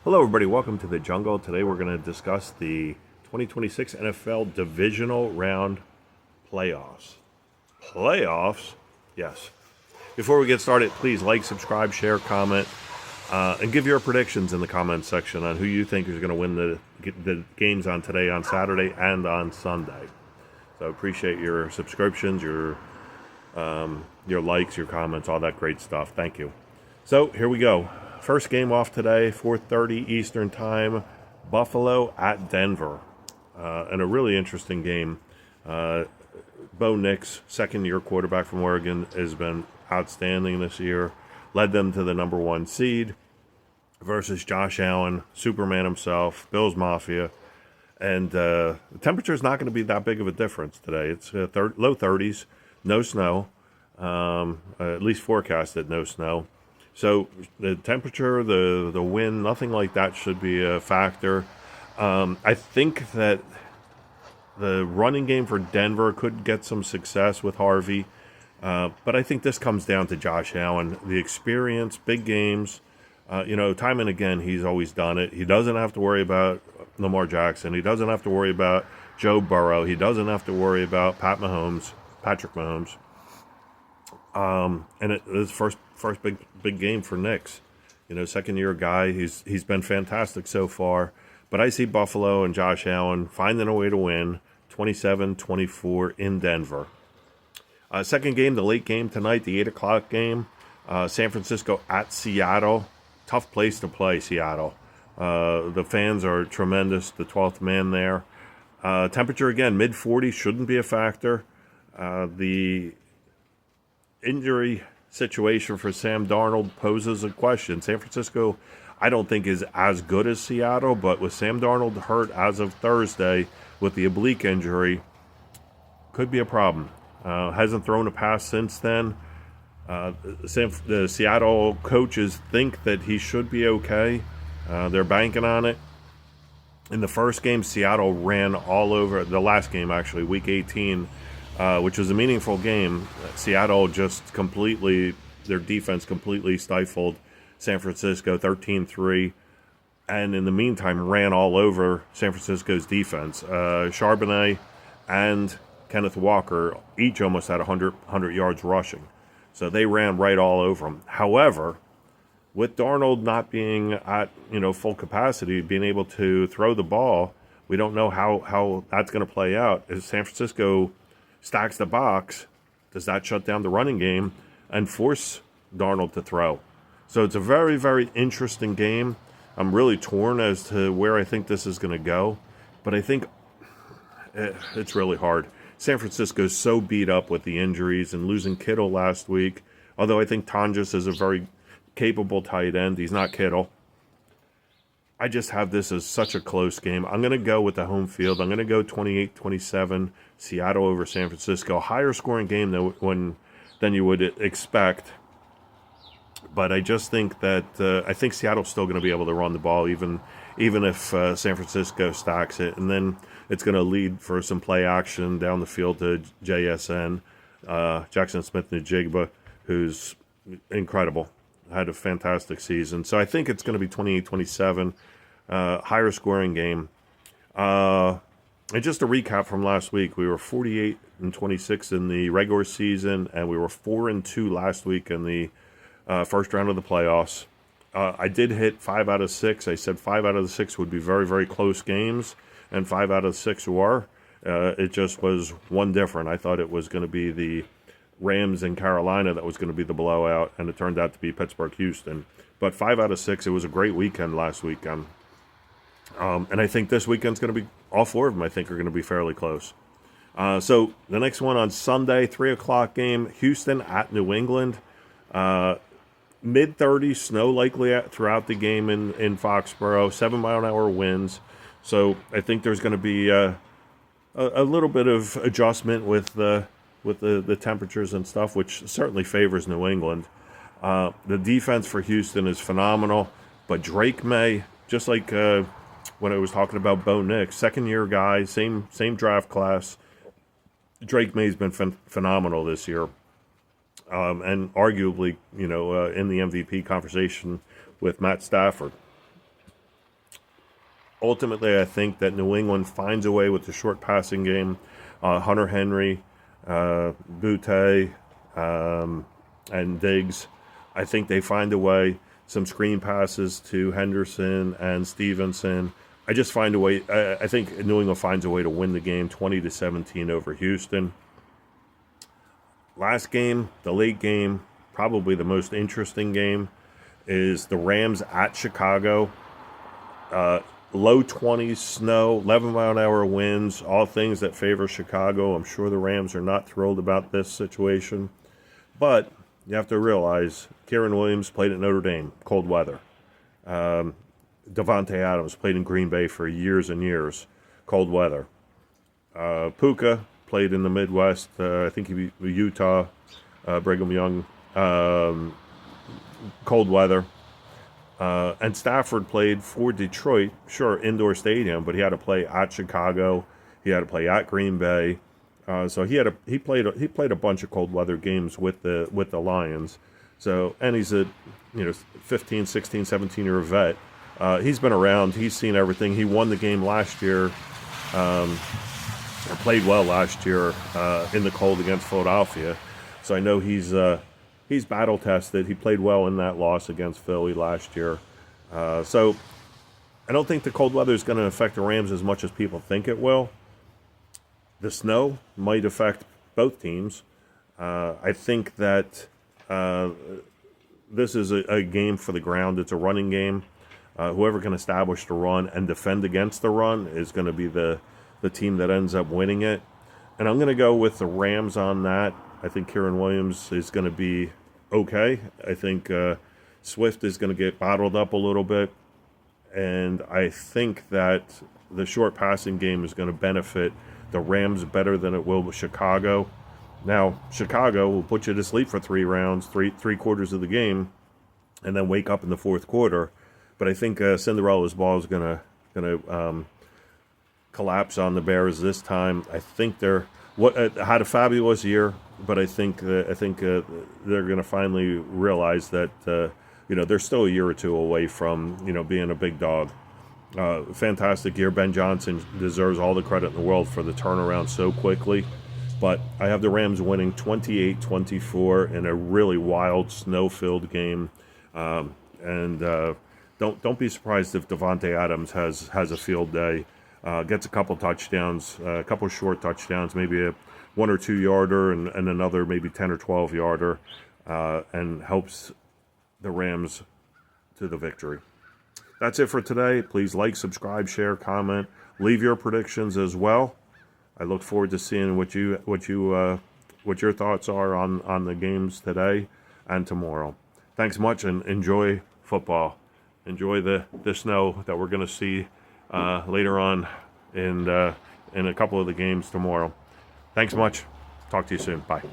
Hello, everybody. Welcome to the Jungle. Today, we're going to discuss the 2026 NFL Divisional Round playoffs. Playoffs? Yes. Before we get started, please like, subscribe, share, comment, and give your predictions in the comments section on who you think is going to win the games on today, on Saturday, and on Sunday. So, appreciate your subscriptions, your likes, your comments, all that great stuff. Thank you. So, here we go. First game off today, 4:30 Eastern Time, Buffalo at Denver. And a really interesting game. Bo Nix, second-year quarterback from Oregon, has been outstanding this year. Led them to the number one seed versus Josh Allen, Superman himself, Bills Mafia. And the temperature is not going to be that big of a difference today. It's low 30s, no snow, at least forecasted no snow. So the temperature, the wind, nothing like that should be a factor. I think that the running game for Denver could get some success with Harvey. But I think this comes down to Josh Allen. The experience, big games, time and again, he's always done it. He doesn't have to worry about Lamar Jackson. He doesn't have to worry about Joe Burrow. He doesn't have to worry about Patrick Mahomes. And it is first big game for Nix. Second year guy. He's been fantastic so far. But I see Buffalo and Josh Allen finding a way to win 27-24 in Denver. Second game, the late game tonight, the 8 o'clock game. San Francisco at Seattle. Tough place to play, Seattle. The fans are tremendous, the 12th man there. Temperature, again, mid-40s shouldn't be a factor. The injury situation for Sam Darnold poses a question. San Francisco, I don't think, is as good as Seattle, but with Sam Darnold hurt as of Thursday with the oblique injury, could be a problem. Hasn't thrown a pass since then. The Seattle coaches think that he should be okay. They're banking on it. In the first game, Seattle ran all over, the last game actually, week 18, which was a meaningful game. Seattle just their defense completely stifled San Francisco 13-3, and in the meantime ran all over San Francisco's defense. Charbonnet and Kenneth Walker each almost had 100 yards rushing. So they ran right all over them. However, with Darnold not being at full capacity, being able to throw the ball, we don't know how that's going to play out. As San Francisco stacks the box, does that shut down the running game and force Darnold to throw? So it's a very, very interesting game. I'm really torn as to where I think this is going to go, but I think it's really hard. San Francisco's so beat up with the injuries and losing Kittle last week, although I think Tonjes is a very capable tight end. He's not Kittle. I just have this as such a close game. I'm going to go with the home field. I'm going to go 28-27, Seattle over San Francisco. Higher scoring game than you would expect. But I just think that I think Seattle's still going to be able to run the ball, even if San Francisco stacks it. And then it's going to lead for some play action down the field to JSN, Jackson Smith-Njigba, who's incredible. Had a fantastic season. So I think it's going to be 28-27, higher scoring game. And just a recap from last week, we were 48-26 in the regular season, and we were 4-2 last week in the first round of the playoffs. I did hit 5 out of 6. I said 5 out of the 6 would be very, very close games, and 5 out of 6 were. It just was one different. I thought it was going to be the Rams in Carolina that was going to be the blowout, and it turned out to be Pittsburgh-Houston. But 5 out of 6, it was a great weekend last weekend. And I think this weekend's going to be, all 4 of them I think are going to be fairly close. So the next one on Sunday, 3 o'clock game, Houston at New England. Mid-30s, snow likely throughout the game in Foxborough, 7-mile-an-hour winds. So I think there's going to be a little bit of adjustment with the temperatures and stuff, which certainly favors New England. The defense for Houston is phenomenal, but Drake May, just like when I was talking about Bo Nix, second-year guy, same draft class. Drake May's been phenomenal this year. And arguably, in the MVP conversation with Matt Stafford. ultimately, I think that New England finds a way with the short passing game. Hunter Henry, Butte, and Diggs. I think they find a way. Some screen passes to Henderson and Stevenson. I just find a way. I think New England finds a way to win the game 20-17 over Houston. Last game, the late game, probably the most interesting game, is the Rams at Chicago. Low 20s, snow, 11-mile-an-hour winds, all things that favor Chicago. I'm sure the Rams are not thrilled about this situation. But you have to realize Kieran Williams played at Notre Dame, cold weather. Davante Adams played in Green Bay for years and years, cold weather. Puka played in the Midwest. I think he beat Utah, Brigham Young, cold weather. And Stafford played for Detroit, sure, indoor stadium, but he had to play at Chicago. He had to play at Green Bay. So he played a bunch of cold weather games with the Lions. So, and he's a 15, 16, 17-year vet. He's been around. He's seen everything. He won the game last year. Played well last year in the cold against Philadelphia. So I know he's battle tested. He played well in that loss against Philly last year. So I don't think the cold weather is going to affect the Rams as much as people think it will. The snow might affect both teams. I think that this is a game for the ground. It's a running game. Whoever can establish the run and defend against the run is going to be the team that ends up winning it. And I'm going to go with the Rams on that. I think Kieran Williams is going to be okay. I think Swift is going to get bottled up a little bit. And I think that the short passing game is going to benefit the Rams better than it will with Chicago. Now, Chicago will put you to sleep for 3 rounds, three quarters of the game, and then wake up in the fourth quarter. But I think Cinderella's ball is going to collapse on the Bears this time. I think they're had a fabulous year, but I think they're going to finally realize that they're still a year or two away from being a big dog. Fantastic year. Ben Johnson deserves all the credit in the world for the turnaround so quickly. But I have the Rams winning 28-24 in a really wild, snow-filled game. Don't be surprised if Davante Adams has a field day. Gets a couple touchdowns, a couple short touchdowns, maybe a 1 or 2 yarder and another maybe 10 or 12 yarder, and helps the Rams to the victory. That's it for today. Please like, subscribe, share, comment, leave your predictions as well. I look forward to seeing what your thoughts are on the games today and tomorrow. Thanks much, and enjoy football. Enjoy the snow that we're going to see later on in a couple of the games tomorrow. Thanks much. Talk to you soon. Bye.